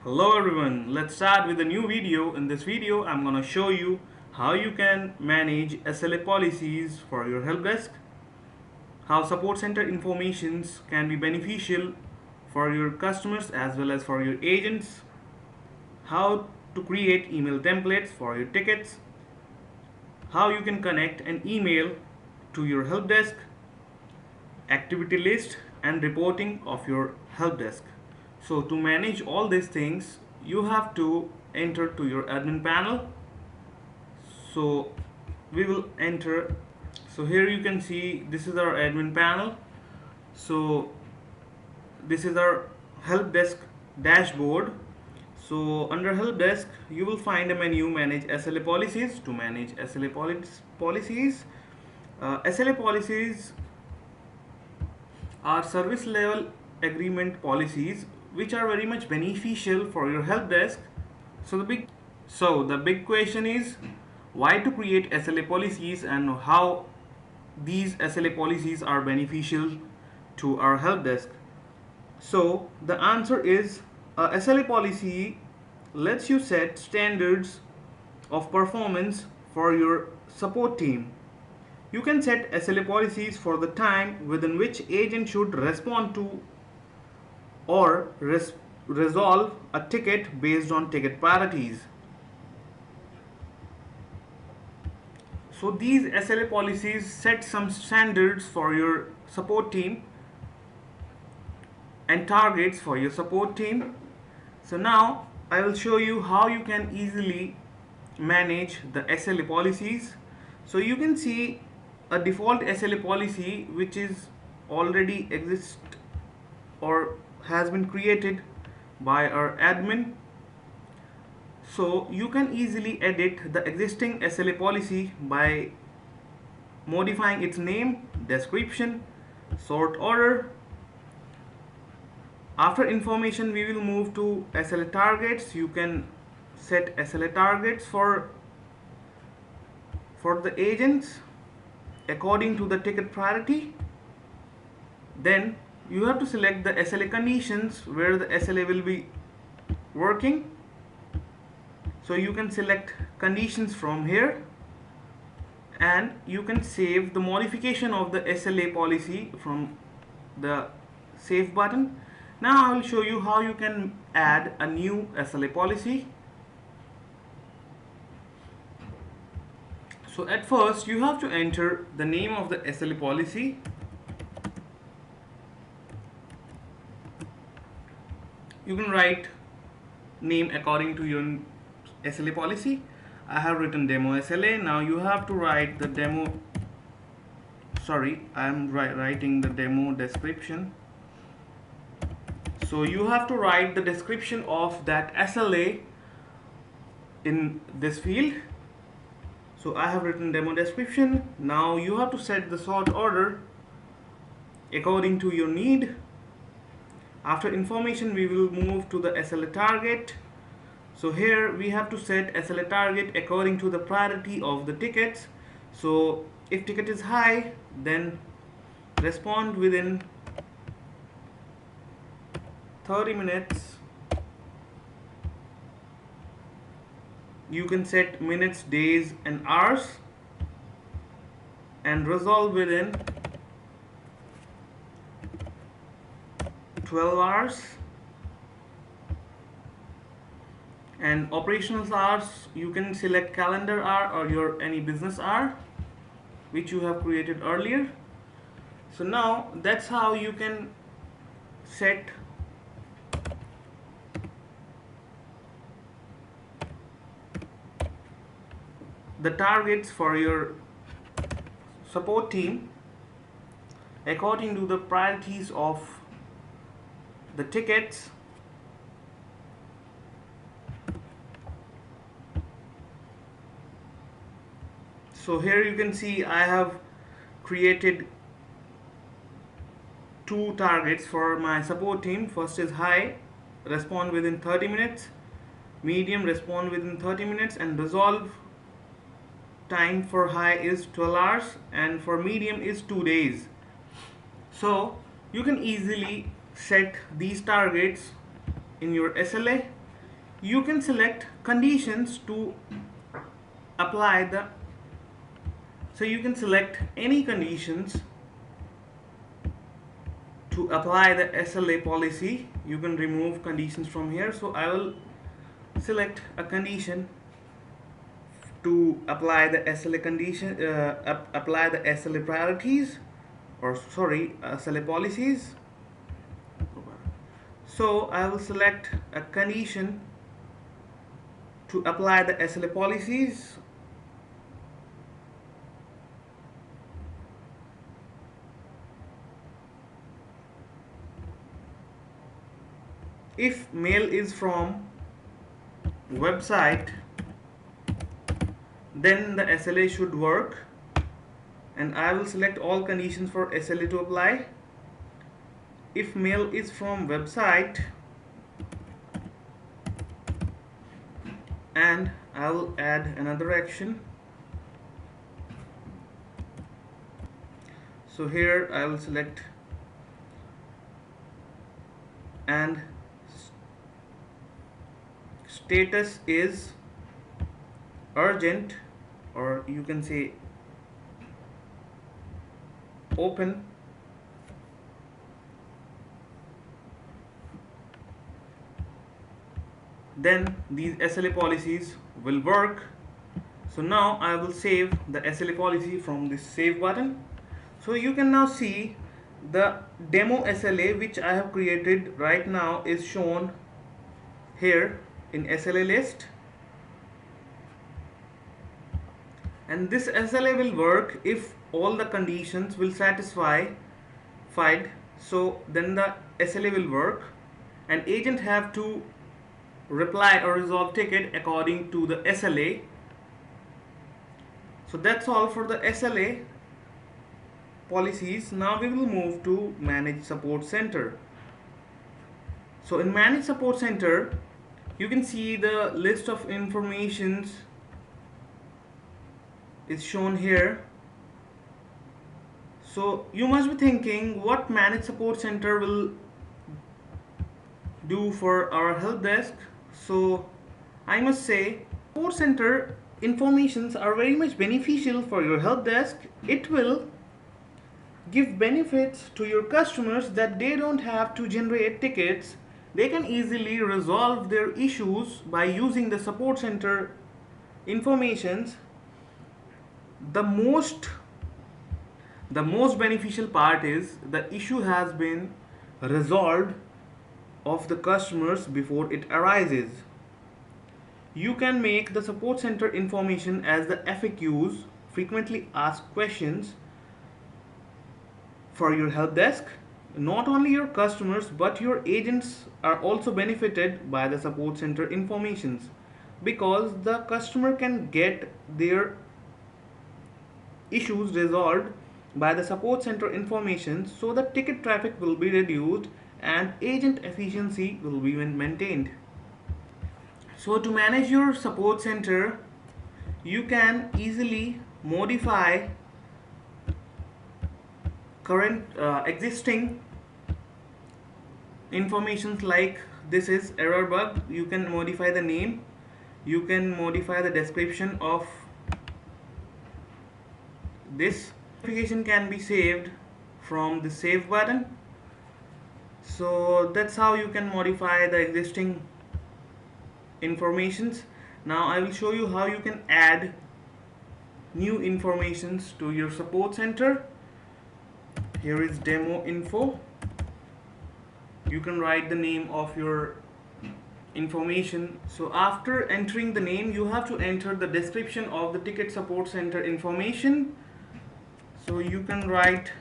Hello everyone, let's start with a new video. In this video, I'm gonna show you how you can manage SLA policies for your help desk, how support center informations can be beneficial for your customers as well as for your agents, how to create email templates for your tickets, how you can connect an email to your help desk, activity list and reporting of your help desk. So to manage all these things, you have to enter to your admin panel. So we will enter. So here you can see this is our admin panel. So this is our help desk dashboard. So under help desk, you will find a menu manage SLA policies. To manage SLA policies, SLA policies are service level agreement policies which are very much beneficial for your help desk. So the big question is why to create SLA policies and how these SLA policies are beneficial to our help desk. So the answer is a SLA policy lets you set standards of performance for your support team. You can set SLA policies for the time within which agent should respond to or resolve a ticket based on ticket priorities. So these SLA policies set some standards for your support team and targets for your support team. So now I will show you how you can easily manage the SLA policies. So you can see a default SLA policy which is already exist or has been created by our admin. So you can easily edit the existing SLA policy by modifying its name, description, sort order. After information, we will move to SLA targets. You can set SLA targets for the agents according to the ticket priority. Then you have to select the SLA conditions where the SLA will be working. So you can select conditions from here and you can save the modification of the SLA policy from the save button. Now I will show you how you can add a new SLA policy. So at first you have to enter the name of the SLA policy. You can write name according to your SLA policy. I have written demo SLA. Now you have to write the demo. Sorry, I am writing the demo description. So you have to write the description of that SLA in this field. So I have written demo description. Now you have to set the sort order according to your need. After information, we will move to the SLA target. So here we have to set SLA target according to the priority of the tickets. So if ticket is high, then respond within 30 minutes. You can set minutes, days and hours and resolve within 12 hours. And operational hours, you can select calendar hour or your any business hour which you have created earlier. So now that's how you can set the targets for your support team according to the priorities of the tickets. So here you can see I have created two targets for my support team. First is high, respond within 30 minutes, medium, respond within 30 minutes, and resolve time for high is 12 hours and for medium is 2 days. So you can easily set these targets in your SLA you can select conditions to apply the, so you can select any conditions to apply the SLA policy. You can remove conditions from here. So I will select a condition to apply the SLA condition, apply the SLA priorities, or sorry, SLA policies. So I will select a condition to apply the SLA policies. If mail is from website, then the SLA should work, and I will select all conditions for SLA to apply. If mail is from website, and I will add another action. So here I will select and status is urgent, or you can say open. Then these SLA policies will work. So now I will save the SLA policy from this save button. So you can now see the demo SLA which I have created right now is shown here in SLA list, and this SLA will work if all the conditions will satisfied. So then the SLA will work, and agent have to reply or resolve ticket according to the SLA. So that's all for the SLA policies. Now we will move to manage support center. So in manage support center, you can see the list of informations is shown here. So you must be thinking what manage support center will do for our help desk. So I must say, support center informations are very much beneficial for your help desk. It will give benefits to your customers that they don't have to generate tickets. They can easily resolve their issues by using the support center informations. The most beneficial part is the issue has been resolved of the customers before it arises. You can make the support center information as the FAQs, frequently asked questions, for your help desk. Not only your customers but your agents are also benefited by the support center informations, because the customer can get their issues resolved by the support center information, so the ticket traffic will be reduced and agent efficiency will be maintained. So to manage your support center, you can easily modify current existing informations, like this is error bug. You can modify the name, you can modify the description of this. Notification can be saved from the save button. So that's how you can modify the existing informations. Now I will show you how you can add new informations to your support center. Here is demo info. You can write the name of your information. So after entering the name, you have to enter the description of the ticket support center information. So you can write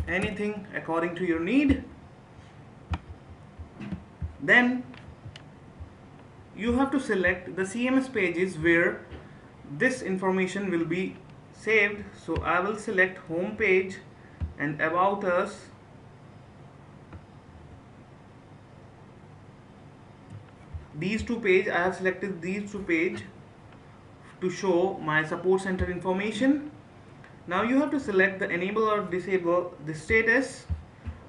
anything according to your need. Then you have to select the CMS pages where this information will be saved. So I will select home page and about us. These two pages, I have selected these two pages to show my support center information. Now you have to select the enable or disable the status.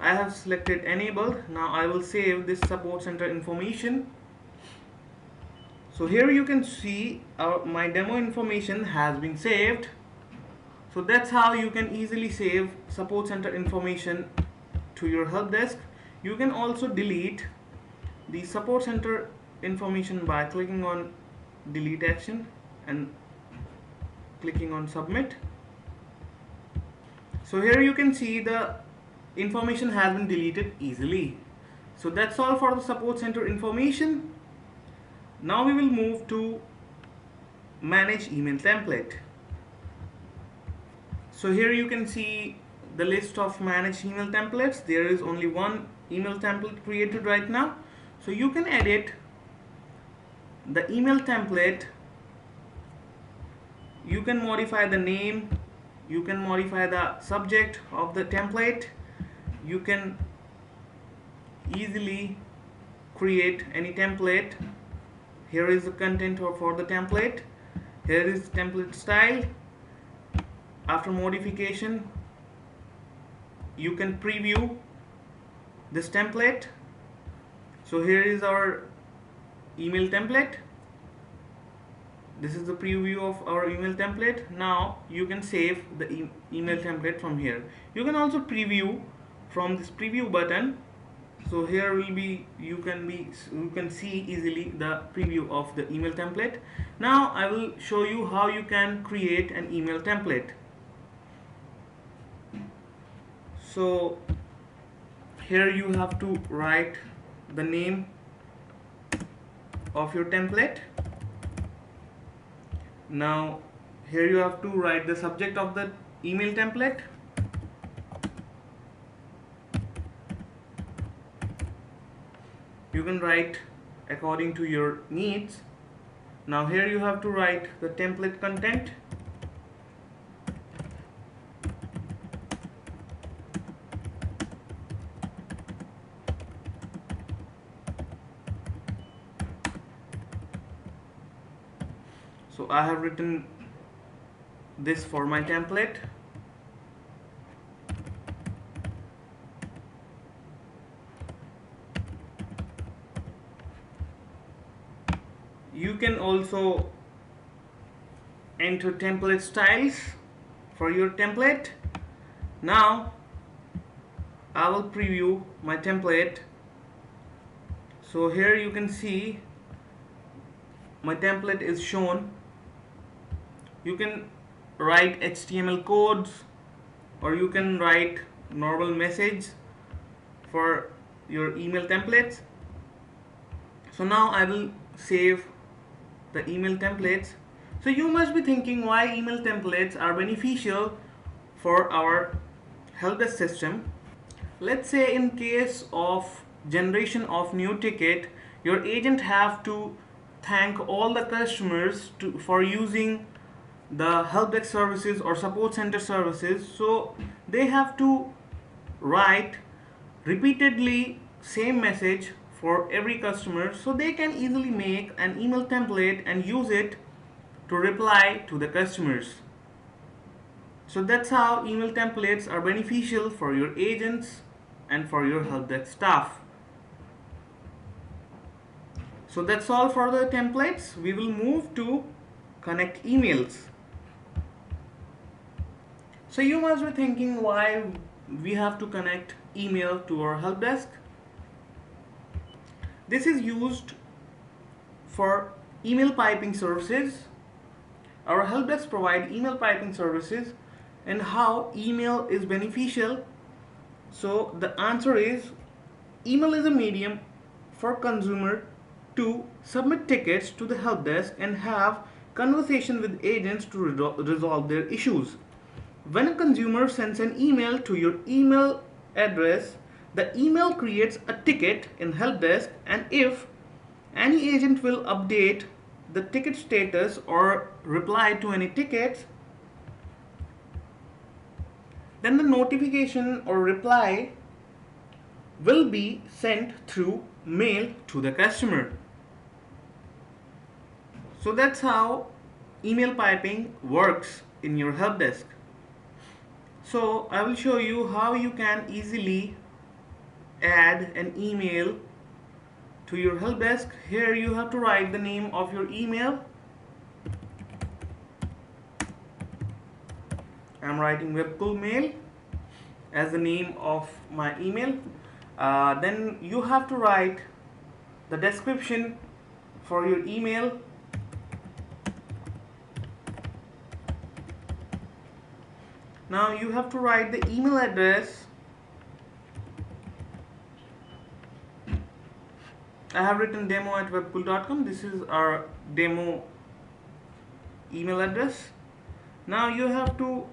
I have selected enabled. Now I will save this support center information. So here you can see my demo information has been saved. So that's how you can easily save support center information to your help desk. You can also delete the support center information by clicking on delete action and clicking on submit. So here you can see the information has been deleted easily. So that's all for the support center information. Now we will move to manage email template. So here you can see the list of managed email templates. There is only one email template created right now. So you can edit the email template. You can modify the name, you can modify the subject of the template, you can easily create any template. Here is the content for the template, here is template style. After modification, you can preview this template. So here is our email template. This is the preview of our email template. Now you can save the email template from here. You can also preview from this preview button. So here will be you can see easily the preview of the email template. Now I will show you how you can create an email template. So here you have to write the name of your template. Now here you have to write the subject of the email template. You can write according to your needs. Now here you have to write the template content. So I have written this for my template. You can also enter template styles for your template. Now I will preview my template. So here you can see my template is shown. You can write HTML codes or you can write normal message for your email templates. So now I will save the email templates. So you must be thinking why email templates are beneficial for our help desk system. Let's say in case of generation of new ticket, your agent have to thank all the customers for using the help desk services or support center services. So they have to write repeatedly same message for every customer, so they can easily make an email template and use it to reply to the customers. So that's how email templates are beneficial for your agents and for your help desk staff. So that's all for the templates. We will move to connect emails. So you must be thinking why we have to connect email to our help desk. This is used for email piping services. Our help desk provide email piping services. And how email is beneficial? So the answer is email is a medium for consumer to submit tickets to the help desk and have conversation with agents to resolve their issues. When a consumer sends an email to your email address, the email creates a ticket in help desk, and if any agent will update the ticket status or reply to any tickets, then the notification or reply will be sent through mail to the customer. So that's how email piping works in your help desk. So I will show you how you can easily add an email to your help desk. Here you have to write the name of your email. I'm writing Webkul Mail as the name of my email. Then you have to write the description for your email. Now you have to write the email address. I have written demo@webkul.com. This is our demo email address. Now you have to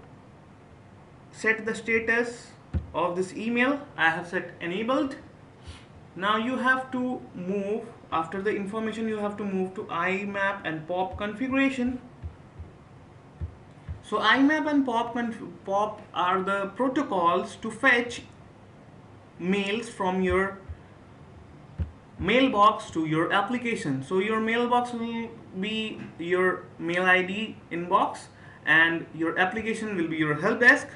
set the status of this email. I have set enabled. Now you have to move, after the information, you have to move to IMAP and POP configuration. So IMAP and POP are the protocols to fetch mails from your mailbox to your application. So your mailbox will be your mail ID inbox and your application will be your help desk.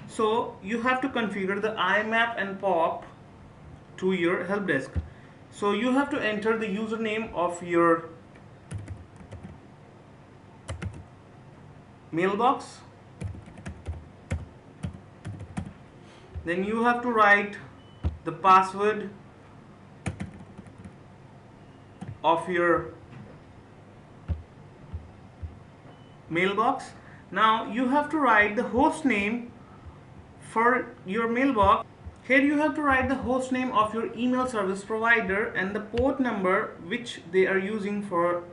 So you have to configure the IMAP and POP to your help desk. So you have to enter the username of your mailbox. Then you have to write the password of your mailbox. Now you have to write the host name for your mailbox. Here you have to write the host name of your email service provider and the port number which they are using for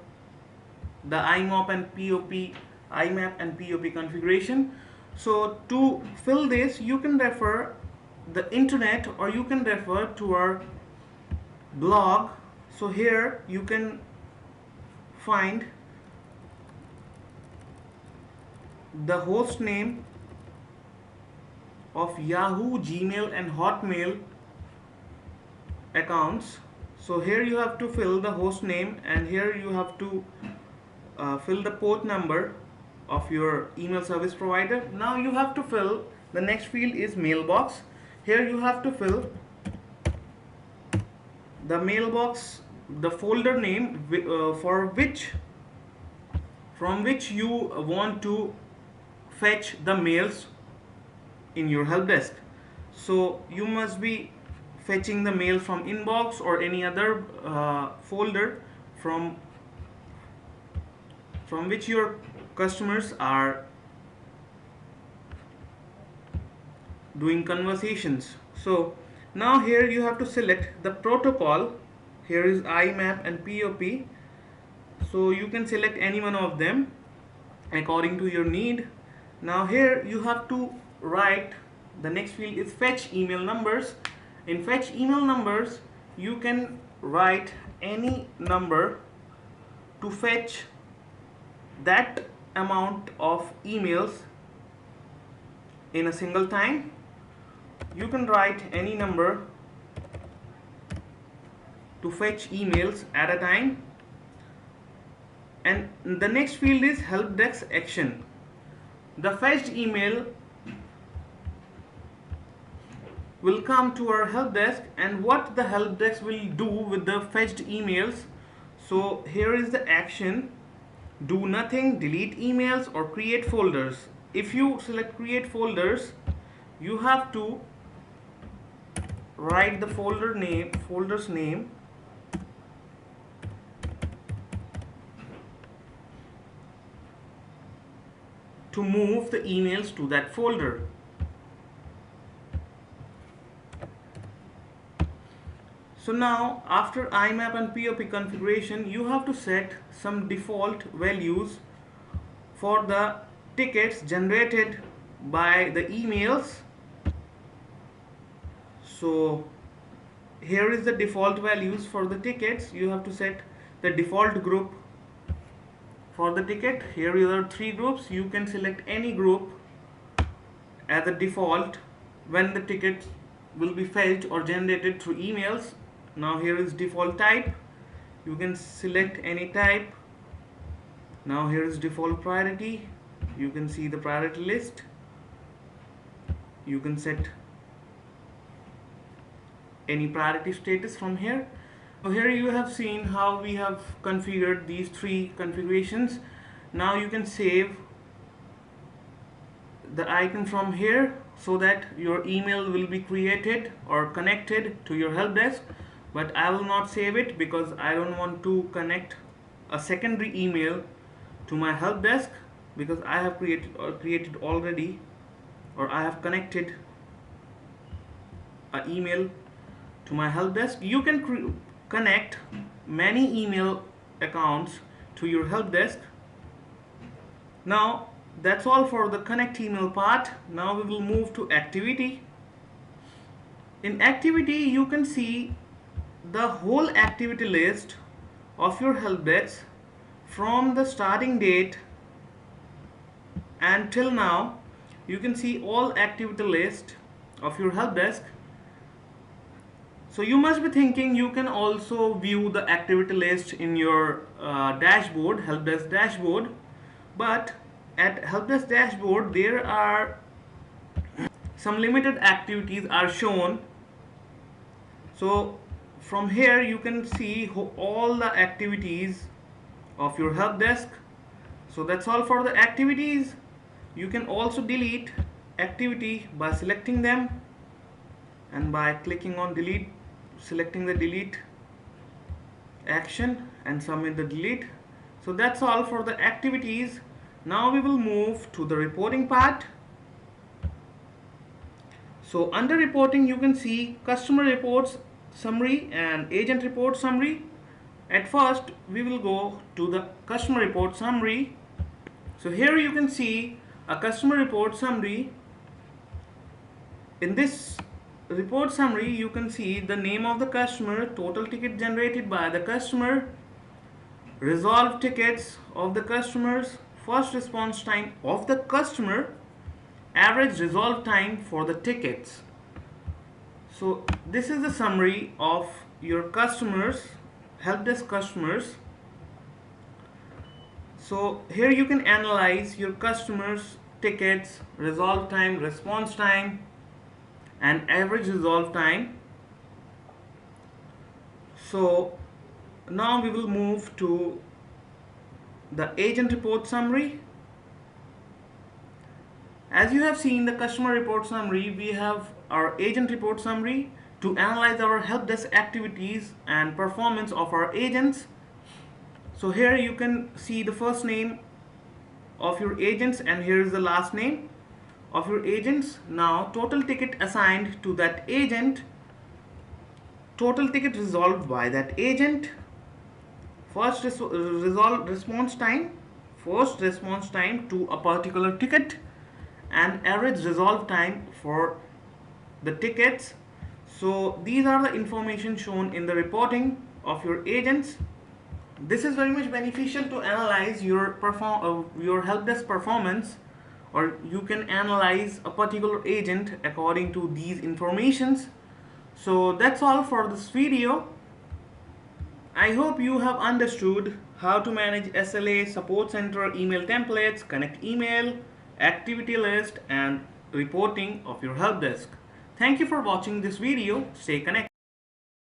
the IMAP and POP configuration. So to fill this, you can refer the internet or you can refer to our blog. So here you can find the host name of Yahoo, Gmail and Hotmail accounts. So here you have to fill the host name and here you have to fill the port number of your email service provider. Now you have to fill, the next field is mailbox. Here you have to fill the mailbox, the folder name from which you want to fetch the mails in your help desk. So you must be fetching the mail from inbox or any other folder from which your customers are doing conversations. So now here you have to select the protocol. Here is IMAP and POP. So you can select any one of them according to your need. Now here you have to write, the next field is fetch email numbers. In fetch email numbers, you can write any number to fetch that amount of emails in a single time. You can write any number to fetch emails at a time. And the next field is help desk action. The fetched email will come to our help desk, and what the help desk will do with the fetched emails. So here is the action: do nothing, delete emails or create folders. If you select create folders, you have to write the folder's name, to move the emails to that folder. So now after IMAP and POP configuration, you have to set some default values for the tickets generated by the emails. So here is the default values for the tickets. You have to set the default group for the ticket. Here are 3 groups. You can select any group as a default when the ticket will be fetched or generated through emails. Now here is default type. You can select any type. Now here is default priority. You can see the priority list. You can set any priority status from here. So here you have seen how we have configured these three configurations. Now you can save the icon from here so that your email will be created or connected to your help desk, but I will not save it because I don't want to connect a secondary email to my help desk, because I have created already, or I have connected an email to my help desk. You can connect many email accounts to your help desk. Now that's all for the connect email part. Now we will move to activity. In activity you can see the whole activity list of your help desk from the starting date and till now. You can see all activity list of your help desk. So you must be thinking you can also view the activity list in your dashboard, help desk dashboard, but at help desk dashboard there are some limited activities are shown. So from here you can see all the activities of your help desk. So that's all for the activities. You can also delete activity by selecting them and by clicking on delete, selecting the delete action and submit the delete. So that's all for the activities. Now we will move to the reporting part. So under reporting you can see customer reports summary and agent report summary. At first we will go to the customer report summary. So here you can see a customer report summary. In this report summary you can see the name of the customer, total ticket generated by the customer, resolved tickets of the customers, first response time of the customer, average resolve time for the tickets. So this is the summary of your customers, help desk customers. So here you can analyze your customers tickets, resolve time, response time and average resolve time. So now we will move to the agent report summary. As you have seen the customer report summary, we have our agent report summary to analyze our help desk activities and performance of our agents. So here you can see the first name of your agents and here is the last name of your agents. Now total ticket assigned to that agent, total ticket resolved by that agent, first response time to a particular ticket and average resolve time for the tickets. So these are the information shown in the reporting of your agents. This is very much beneficial to analyze your help desk performance, or you can analyze a particular agent according to these informations. So that's all for this video. I hope you have understood how to manage SLA, support center, email templates, connect email, activity list and reporting of your help desk. Thank you for watching this video. Stay connected.